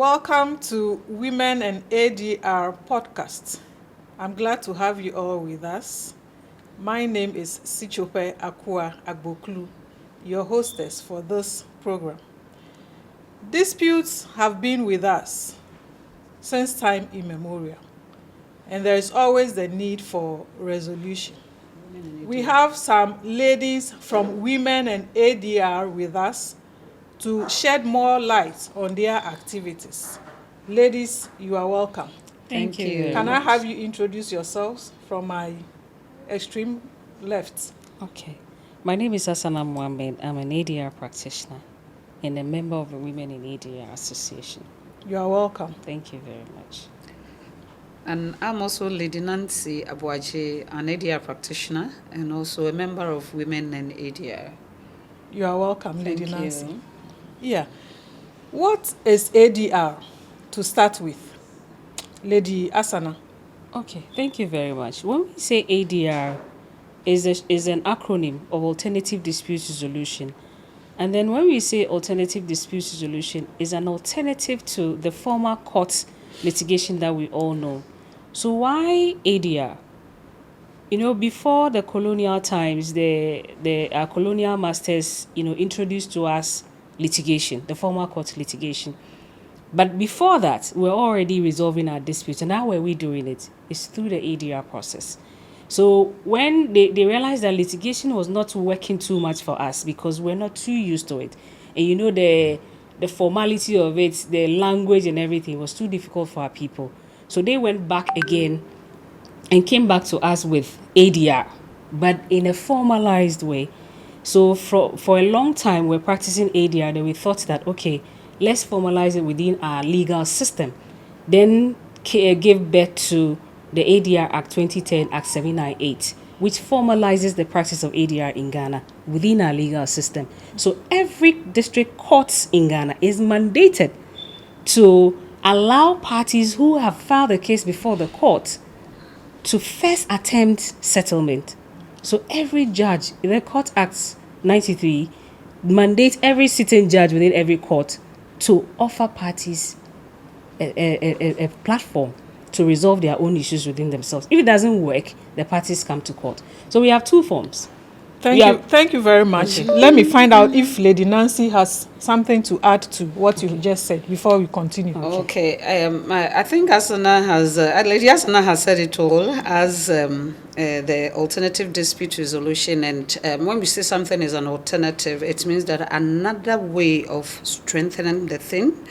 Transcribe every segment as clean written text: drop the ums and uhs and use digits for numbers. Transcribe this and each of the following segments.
Welcome to Women and ADR podcast. I'm glad to have you all with us. My name is Sichope Akua Agboklu, your hostess for this program. Disputes have been with us since time immemorial, and there is always the need for resolution. We have some ladies from Women and ADR with us to shed more light on their activities. Ladies, you are welcome. Thank you. Can I have you introduce yourselves from my extreme left? Okay. My name is Asana Mohammed. I'm an ADR practitioner and a member of the Women in ADR Association. You are welcome. Thank you very much. And I'm also Lady Nancy Abuaje, an ADR practitioner and also a member of Women in ADR. You are welcome, Lady Thank Nancy. you. Yeah. What is ADR to start with? Lady Asana. Okay, thank you very much. When we say ADR, is an acronym of Alternative Dispute Resolution. And then when we say Alternative Dispute Resolution, is an alternative to the former court litigation that we all know. So why ADR? You know, before the colonial times, our colonial masters, introduced to us litigation, the former court litigation. But before that, we're already resolving our disputes. And how were we doing it? It's through the ADR process. So when they realized that litigation was not working too much for us because we're not too used to it. And the formality of it, the language and everything was too difficult for our people. So they went back again and came back to us with ADR, but in a formalized way. So for a long time, we're practicing ADR, then we thought that, okay, let's formalize it within our legal system. Then give birth to the ADR Act 2010, Act 798, which formalizes the practice of ADR in Ghana within our legal system. So every district court in Ghana is mandated to allow parties who have filed a case before the court to first attempt settlement. So every judge, the Court Act 93, mandates every sitting judge within every court to offer parties a platform to resolve their own issues within themselves. If it doesn't work, the parties come to court. So we have two forms. Thank you very much. Okay. Let me find out if Lady Nancy has something to add to what you just said before we continue. Okay, I think Lady Asana has said it all as the alternative dispute resolution. And when we say something is an alternative, it means that another way of strengthening the thing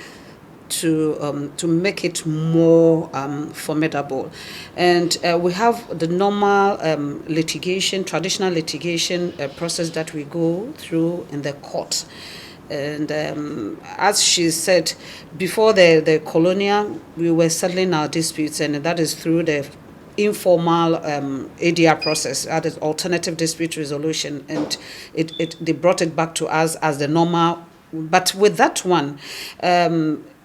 to make it more formidable. And we have the normal traditional litigation process that we go through in the court. And as she said, before the colonial, we were settling our disputes, and that is through the informal ADR process, that is alternative dispute resolution, and they brought it back to us as the normal. But with that one,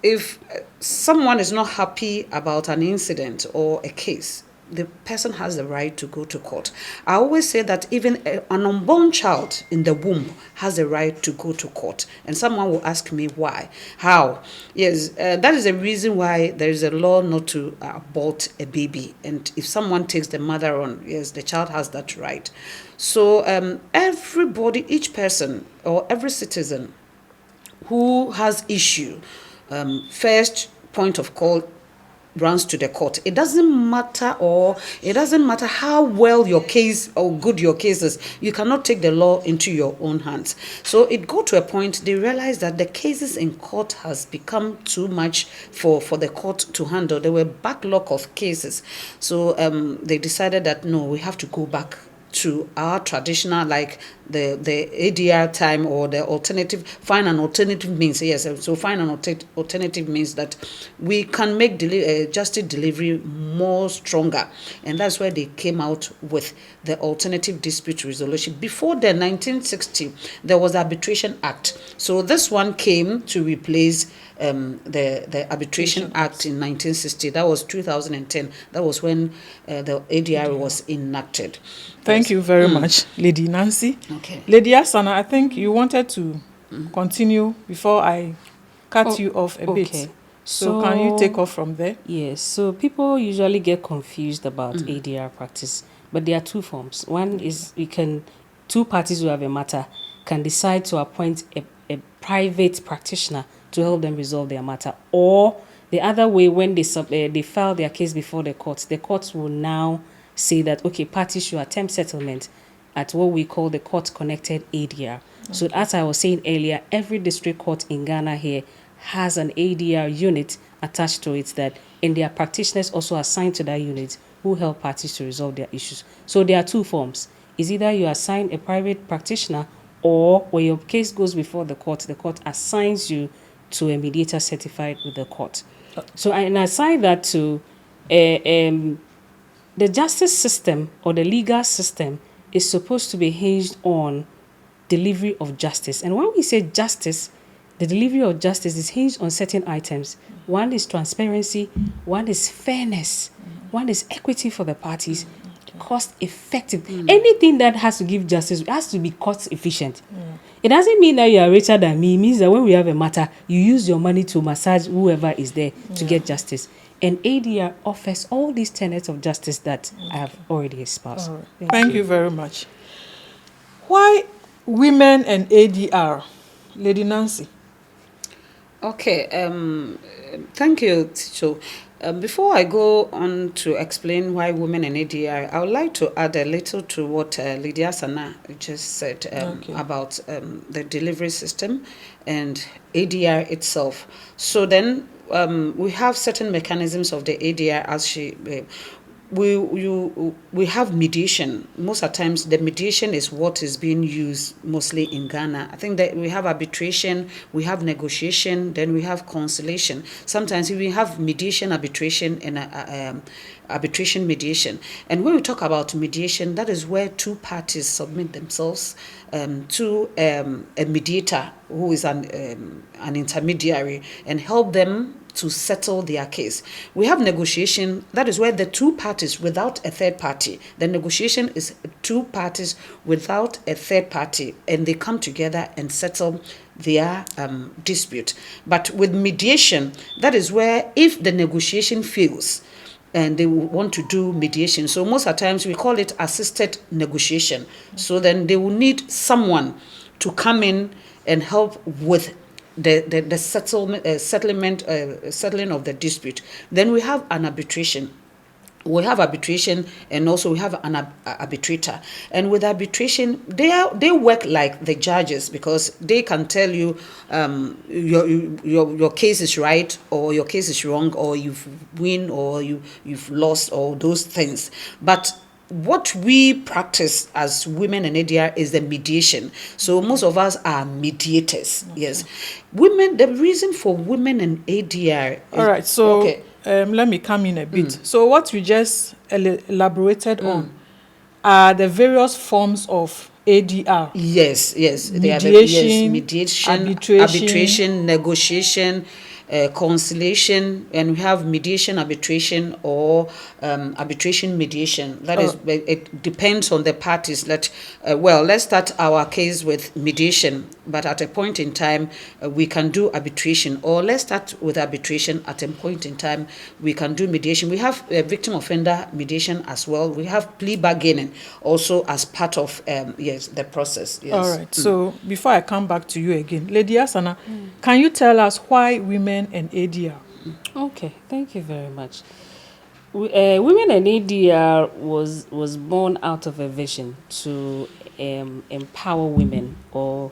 if someone is not happy about an incident or a case, the person has the right to go to court. I always say that even an unborn child in the womb has the right to go to court. And someone will ask me why. How? Yes, that is the reason why there is a law not to abort a baby. And if someone takes the mother on, yes, the child has that right. So everybody, each person or every citizen who has issue, first point of call runs to the court. It doesn't matter how well your case or good your case is. You cannot take the law into your own hands. So it got to a point they realized that the cases in court has become too much for the court to handle. There were backlog of cases. So they decided that no, we have to go back to our traditional, like the ADR time, or the alternative, find an alternative means. Yes, so find an alternative means that we can make justice delivery more stronger. And that's why they came out with the alternative dispute resolution. Before the 1960, there was the Arbitration Act. So this one came to replace the Arbitration Act in 1960. That was 2010. That was when the ADR was enacted. Thank you very much, Lady Nancy. Okay. Lady Asana, I think you wanted to continue before I cut you off a bit. So can you take off from there? Yes. So people usually get confused about ADR practice, but there are two forms. One is two parties who have a matter can decide to appoint a private practitioner to help them resolve their matter, or the other way, when they file their case before the courts will now say that, okay, parties should attempt settlement at what we call the court-connected ADR. Okay. So as I was saying earlier, every district court in Ghana here has an ADR unit attached to it, and there are practitioners also assigned to that unit who help parties to resolve their issues. So there are two forms. It's either you assign a private practitioner, or when your case goes before the court assigns you to a mediator certified with the court. So I assign that to the justice system, or the legal system, is supposed to be hinged on delivery of justice. And when we say justice, the delivery of justice is hinged on certain items. One is transparency, one is fairness, one is equity for the parties, cost effective. Anything that has to give justice has to be cost efficient. It doesn't mean that you are richer than me. It means that when we have a matter, you use your money to massage whoever is there to get justice. And ADR offers all these tenets of justice that I have already espoused. Right. Thank you very much. Why women and ADR? Lady Nancy. Okay, thank you, Ticho. Before I go on to explain why women and ADR, I would like to add a little to what Lady Asana just said about the delivery system and ADR itself. So then we have certain mechanisms of the ADR as she... We have mediation. Most of the times, the mediation is what is being used mostly in Ghana. I think that we have arbitration, we have negotiation, then we have conciliation. Sometimes we have mediation, arbitration, and arbitration mediation. And when we talk about mediation, that is where two parties submit themselves to a mediator who is an intermediary and help them to settle their case. We have negotiation. That is where the two parties without a third party. The negotiation is two parties without a third party, and they come together and settle their dispute. But with mediation, that is where if the negotiation fails, and they want to do mediation. So most of the times we call it assisted negotiation. So then they will need someone to come in and help with the settling of the dispute. Then we have an arbitration. We have arbitration, and also we have an arbitrator. And with arbitration, they work like the judges, because they can tell you your case is right or your case is wrong, or you've win or you've lost, or those things. But what we practice as women in ADR is the mediation. So most of us are mediators. Okay. Yes, women. The reason for women in ADR. All right. So let me come in a bit. So what we just elaborated on are the various forms of ADR. Yes. Mediation, arbitration, negotiation, conciliation, and we have mediation, arbitration, or arbitration mediation. That is, it depends on the parties. Let's start our case with mediation, but at a point in time we can do arbitration, or let's start with arbitration. At a point in time we can do mediation. We have victim offender mediation as well. We have plea bargaining also as part of the process. Yes. All right. So before I come back to you again, Lady Asana, can you tell us why women and ADR? Okay, thank you very much. Women and ADR was born out of a vision to empower women, or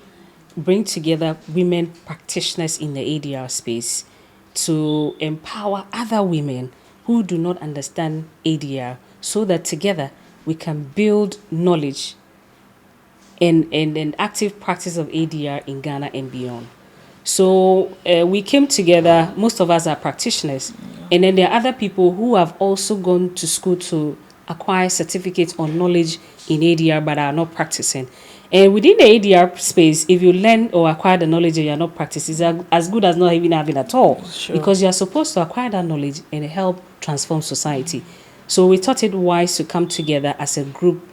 bring together women practitioners in the ADR space to empower other women who do not understand ADR, so that together we can build knowledge and active practice of ADR in Ghana and beyond. So we came together, most of us are practitioners, and then there are other people who have also gone to school to acquire certificates on knowledge in ADR but are not practicing. And within the ADR space, if you learn or acquire the knowledge and you are not practicing, it's as good as not even having at all. Sure. Because you are supposed to acquire that knowledge and help transform society. So we thought it wise to come together as a group,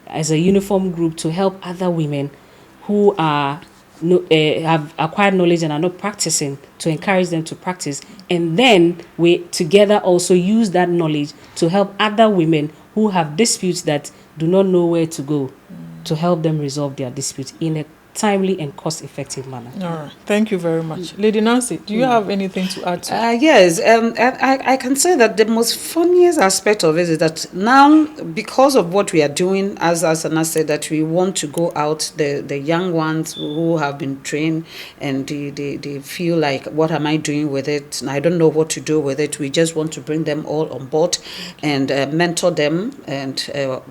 as a uniform group, to help other women who are have acquired knowledge and are not practicing, to encourage them to practice. And then we together also use that knowledge to help other women who have disputes that do not know where to go, to help them resolve their disputes in a timely and cost-effective manner. All right. Thank you very much. Lady Nancy, do you have anything to add to? Yes, I can say that the most funniest aspect of it is that now, because of what we are doing, as Asana said, that we want to go out, the young ones who have been trained and they feel like, what am I doing with it? I don't know what to do with it. We just want to bring them all on board and mentor them, and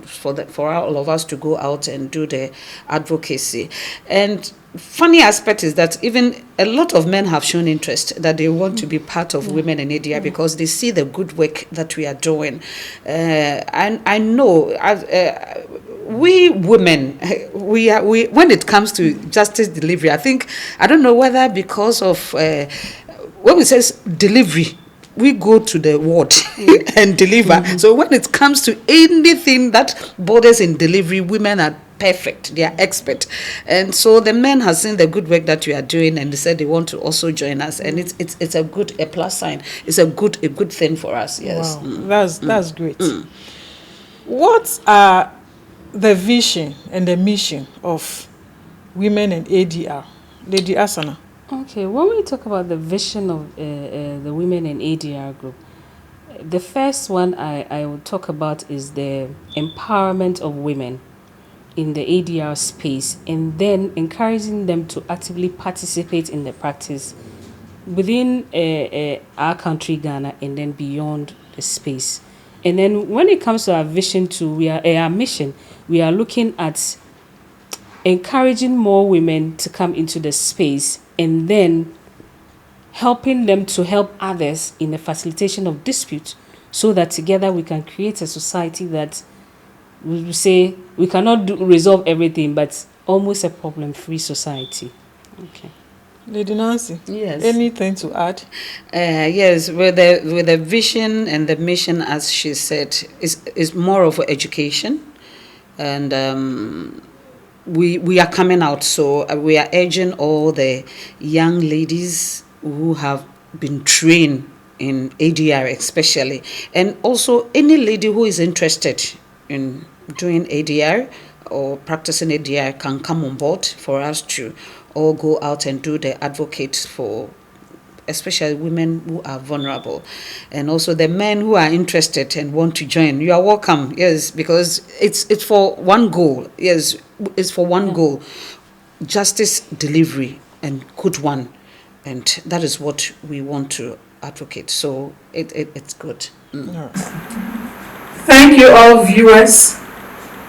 for all of us to go out and do the advocacy. And funny aspect is that even a lot of men have shown interest that they want to be part of women in ADR because they see the good work that we are doing. And I know we women, we when it comes to justice delivery, I don't know whether because of when we say delivery, we go to the ward and deliver. So when it comes to anything that borders in delivery, women are perfect. They are expert. And so the men have seen the good work that we are doing, and they said they want to also join us. And it's a plus sign. It's a good thing for us. Yes. Wow. That's great. What are the vision and the mission of women in ADR? Lady Asana. Okay, when we talk about the vision of the Women in ADR group, the first one I will talk about is the empowerment of women in the ADR space, and then encouraging them to actively participate in the practice within our country, Ghana, and then beyond the space. And then when it comes to our vision our mission, we are looking at encouraging more women to come into the space, and then helping them to help others in the facilitation of dispute, so that together we can create a society that we say we cannot resolve everything, but almost a problem-free society. Okay. Lady Nancy, yes. Anything to add? Yes, with the vision and the mission, as she said, is more of education, and we are coming out. So we are urging all the young ladies who have been trained in ADR especially, and also any lady who is interested in doing ADR or practicing ADR can come on board for us to all go out and do the advocate for especially women who are vulnerable. And also the men who are interested and want to join, you are welcome. Yes, because it's for one goal. Yes, it's for one goal, justice delivery, and good one. And that is what we want to advocate. So it's good. Thank you all viewers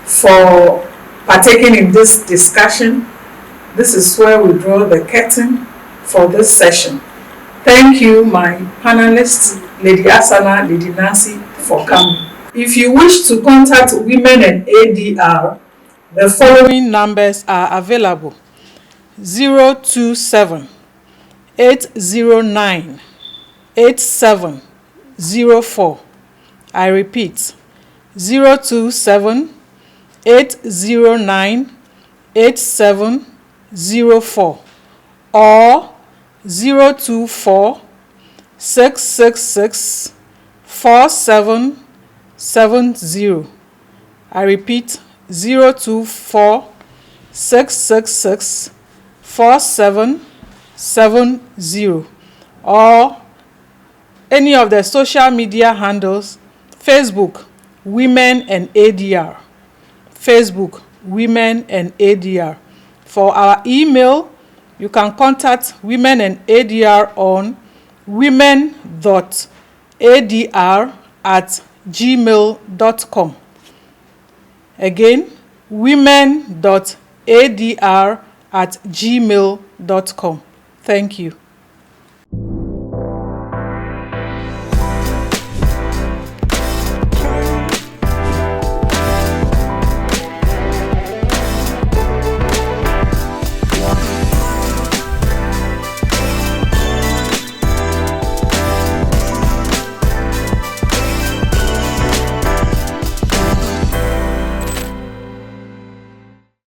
for partaking in this discussion. This is where we draw the curtain for this session. Thank you, my panelists, Lady Asana, Lady Nancy, for coming. If you wish to contact Women in ADR, the following numbers are available: 027 809 8704. I repeat, 027 809 8704 or 024 666 4770. I repeat, 024 666 4770 or any of the social media handles: Facebook, Women and ADR. Facebook, Women and ADR. For our email, you can contact Women and ADR on women.adr@gmail.com. Again, women.adr@gmail.com. Thank you.